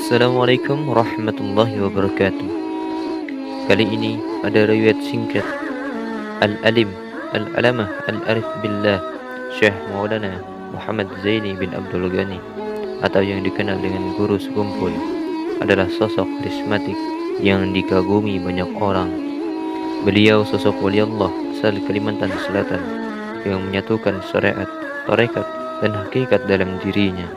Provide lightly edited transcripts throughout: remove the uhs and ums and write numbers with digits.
Assalamualaikum warahmatullahi wabarakatuh. Kali ini ada riwayat singkat Al-Alim Al-Alamah Al-Arif Billah Syekh Maulana Muhammad Zaini bin Abdul Ghani, atau yang dikenal dengan Guru Sekumpul, adalah sosok karismatik yang dikagumi banyak orang. Beliau sosok wali Allah asal Kalimantan Selatan yang menyatukan syariat, tarekat, dan hakikat dalam dirinya.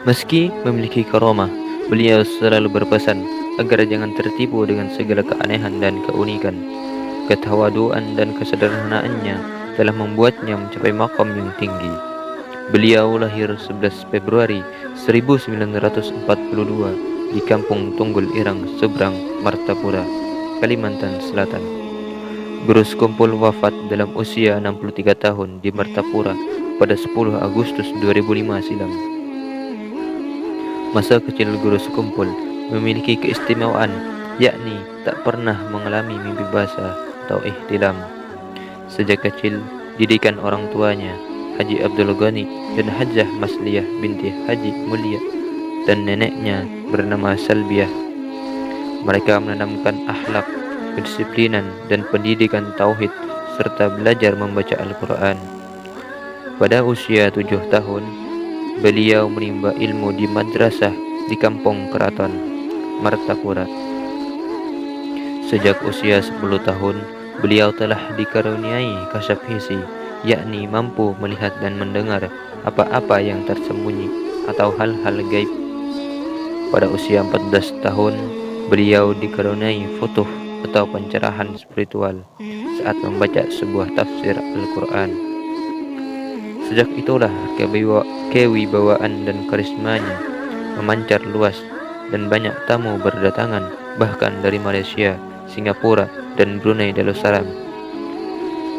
Meski memiliki karomah, beliau selalu berpesan agar jangan tertipu dengan segala keanehan dan keunikan. Ketawaduan dan kesederhanaannya telah membuatnya mencapai makam yang tinggi. Beliau lahir 11 Februari 1942 di Kampung Tunggul Irang, Seberang, Martapura, Kalimantan Selatan. Guru Sekumpul wafat dalam usia 63 tahun di Martapura pada 10 Agustus 2005 silam. Masa kecil Guru Sekumpul memiliki keistimewaan, yakni tak pernah mengalami mimpi basah atau ihtilam. Sejak kecil, didikan orang tuanya, Haji Abdul Ghani dan Hajjah Masliyah binti Haji Mulia, dan neneknya bernama Salbiah. Mereka menanamkan akhlak, kedisiplinan, dan pendidikan tauhid, serta belajar membaca Al-Quran. Pada usia 7 tahun, beliau menimba ilmu di madrasah di Kampung Keraton, Martapura. Sejak usia 10 tahun, beliau telah dikaruniai kasaf hisi, yakni mampu melihat dan mendengar apa-apa yang tersembunyi atau hal-hal gaib. Pada usia 14 tahun, beliau dikaruniai futuh atau pencerahan spiritual saat membaca sebuah tafsir Al-Quran. Sejak itulah kewibawaan dan karismanya memancar luas, dan banyak tamu berdatangan bahkan dari Malaysia, Singapura, dan Brunei Darussalam.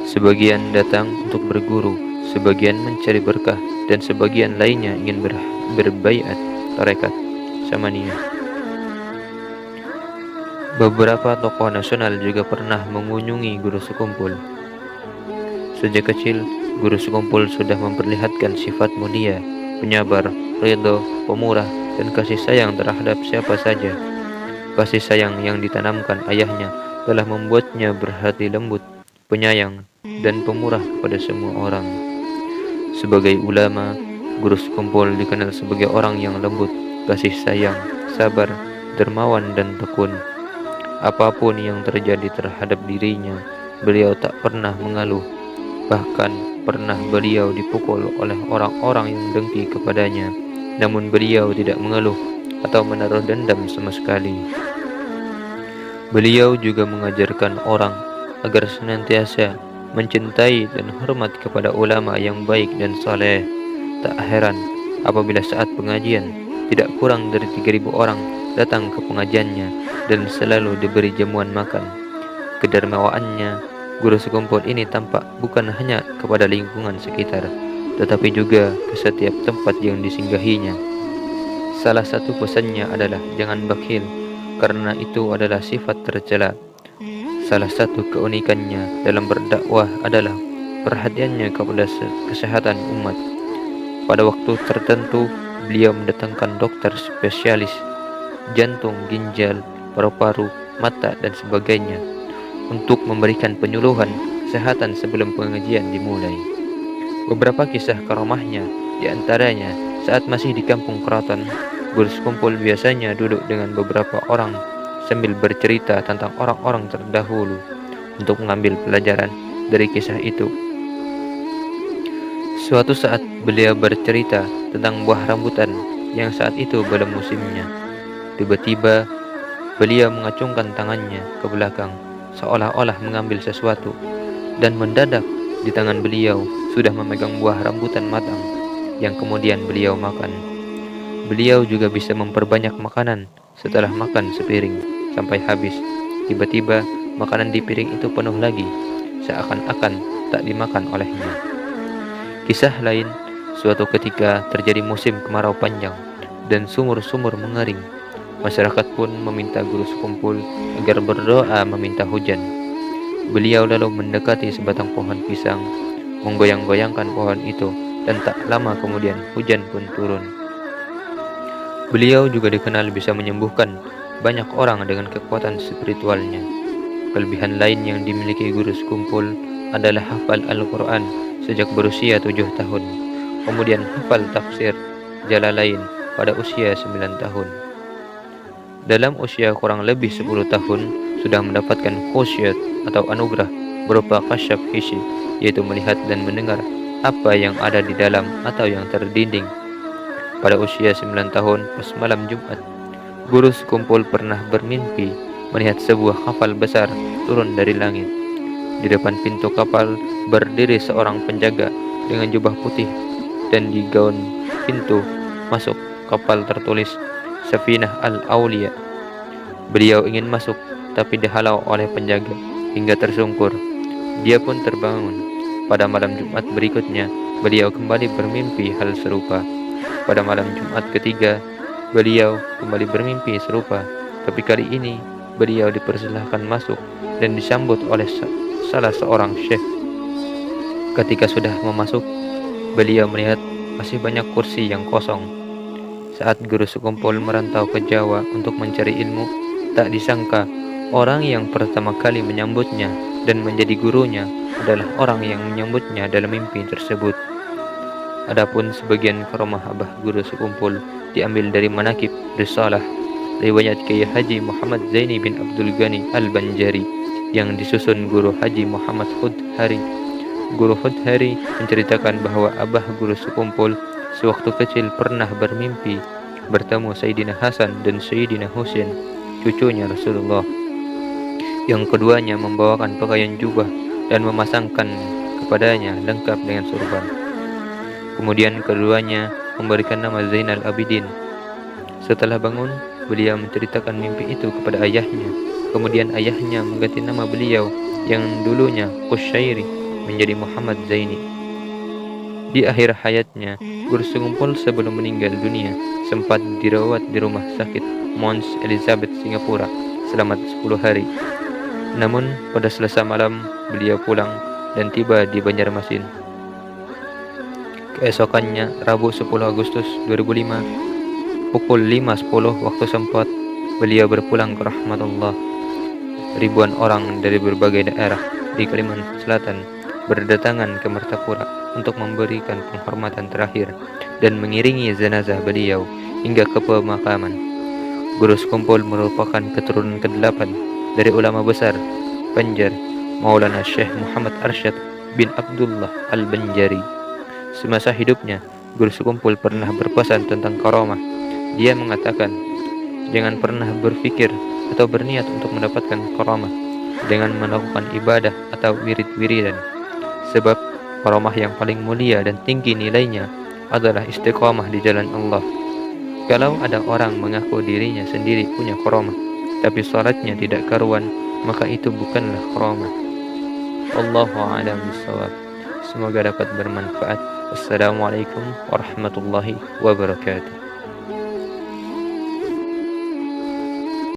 Sebagian datang untuk berguru, sebagian mencari berkah, dan sebagian lainnya ingin berbaiat tarekat Samaniyah. Beberapa tokoh nasional juga pernah mengunjungi Guru Sekumpul. Sejak kecil, Guru Sekumpul sudah memperlihatkan sifat mulia, penyabar, ridho, pemurah, dan kasih sayang terhadap siapa saja. Kasih sayang yang ditanamkan ayahnya telah membuatnya berhati lembut, penyayang, dan pemurah kepada semua orang. Sebagai ulama, Guru Sekumpul dikenal sebagai orang yang lembut, kasih sayang, sabar, dermawan, dan tekun. Apapun yang terjadi terhadap dirinya, beliau tak pernah mengeluh. Bahkan pernah beliau dipukul oleh orang-orang yang dengki kepadanya, namun beliau tidak mengeluh atau menaruh dendam sama sekali. Beliau juga mengajarkan orang agar senantiasa mencintai dan hormat kepada ulama yang baik dan saleh. Tak heran apabila saat pengajian tidak kurang dari 3.000 orang datang ke pengajiannya dan selalu diberi jamuan makan. Kedermawaannya Guru Sekumpul ini tampak bukan hanya kepada lingkungan sekitar, tetapi juga ke setiap tempat yang disinggahinya. Salah satu pesannya adalah jangan bakhil, karena itu adalah sifat tercela. Salah satu keunikannya dalam berdakwah adalah perhatiannya kepada kesehatan umat. Pada waktu tertentu, beliau mendatangkan dokter spesialis jantung, ginjal, paru-paru, mata, dan sebagainya untuk memberikan penyuluhan kesehatan sebelum pengajian dimulai. Beberapa kisah karomahnya, diantaranya saat masih di Kampung Keraton, Guru Sekumpul biasanya duduk dengan beberapa orang sambil bercerita tentang orang-orang terdahulu untuk mengambil pelajaran dari kisah itu. Suatu saat beliau bercerita tentang buah rambutan yang saat itu belum musimnya. Tiba-tiba beliau mengacungkan tangannya ke belakang seolah-olah mengambil sesuatu, dan mendadak di tangan beliau sudah memegang buah rambutan matang yang kemudian beliau makan. Beliau juga bisa memperbanyak makanan setelah makan sepiring sampai habis. Tiba-tiba makanan di piring itu penuh lagi, seakan-akan tak dimakan olehnya. Kisah lain, suatu ketika terjadi musim kemarau panjang dan sumur-sumur mengering. Masyarakat pun meminta Guru Sekumpul agar berdoa meminta hujan. Beliau lalu mendekati sebatang pohon pisang, menggoyang-goyangkan pohon itu dan tak lama kemudian hujan pun turun. Beliau juga dikenal bisa menyembuhkan banyak orang dengan kekuatan spiritualnya. Kelebihan lain yang dimiliki guru sekumpul adalah hafal Al-Quran sejak berusia 7 tahun, kemudian hafal tafsir Jalalain pada usia 9 tahun. Dalam usia kurang lebih 10 tahun, sudah mendapatkan khusyat atau anugerah berupa kasyaf hissi, yaitu melihat dan mendengar apa yang ada di dalam atau yang terdinding. Pada usia 9 tahun, pas malam Jumat, guru sekumpul pernah bermimpi melihat sebuah kapal besar turun dari langit. Di depan pintu kapal berdiri seorang penjaga dengan jubah putih, dan di gaun pintu masuk kapal tertulis Safinah Al-Aulia. Beliau ingin masuk, tapi dihalau oleh penjaga hingga tersungkur. Dia pun terbangun. Pada malam Jumat berikutnya, beliau kembali bermimpi hal serupa. Pada malam Jumat ketiga, beliau kembali bermimpi serupa, tapi kali ini beliau dipersilahkan masuk dan disambut oleh salah seorang syekh. Ketika sudah memasuk, beliau melihat masih banyak kursi yang kosong. Saat guru sekumpul merantau ke Jawa untuk mencari ilmu, tak disangka orang yang pertama kali menyambutnya dan menjadi gurunya adalah orang yang menyambutnya dalam mimpi tersebut. Adapun sebagian karomah abah guru sekumpul diambil dari manakib risalah riwayat Kiai Haji Muhammad Zaini bin Abdul Ghani Al-Banjari yang disusun guru Haji Muhammad Hudhari. Guru Hudhari menceritakan bahwa abah guru sekumpul sewaktu kecil pernah bermimpi bertemu Sayyidina Hasan dan Sayyidina Husain, cucunya Rasulullah. Yang keduanya membawakan pakaian jubah dan memasangkan kepadanya lengkap dengan sorban. Kemudian keduanya memberikan nama Zainal Abidin. Setelah bangun, beliau menceritakan mimpi itu kepada ayahnya. Kemudian ayahnya mengganti nama beliau yang dulunya Qusyairi menjadi Muhammad Zaini. Di akhir hayatnya, guru sekumpul sebelum meninggal dunia sempat dirawat di rumah sakit Mons Elizabeth Singapura selama 10 hari. Namun pada Selasa malam beliau pulang dan tiba di Banjarmasin. Keesokannya, Rabu 10 Agustus 2005, pukul 5.10 waktu setempat, beliau berpulang ke rahmatullah. Ribuan orang dari berbagai daerah di Kalimantan Selatan berdatangan ke Martapura untuk memberikan penghormatan terakhir dan mengiringi jenazah beliau hingga ke pemakaman. Guru sekumpul merupakan keturunan ke-8 dari ulama besar Banjar, Maulana Syekh Muhammad Arsyad bin Abdullah Al-Banjari. Semasa hidupnya, guru sekumpul pernah berpesan tentang karamah. Dia mengatakan, jangan pernah berpikir atau berniat untuk mendapatkan karamah dengan melakukan ibadah atau wirid-wiridan. Sebab karamah yang paling mulia dan tinggi nilainya adalah istiqamah di jalan Allah. Kalau ada orang mengaku dirinya sendiri punya karamah, tapi salatnya tidak karuan, maka itu bukanlah karamah. Wallahu a'lam bishawab. Semoga dapat bermanfaat. Assalamualaikum warahmatullahi wabarakatuh.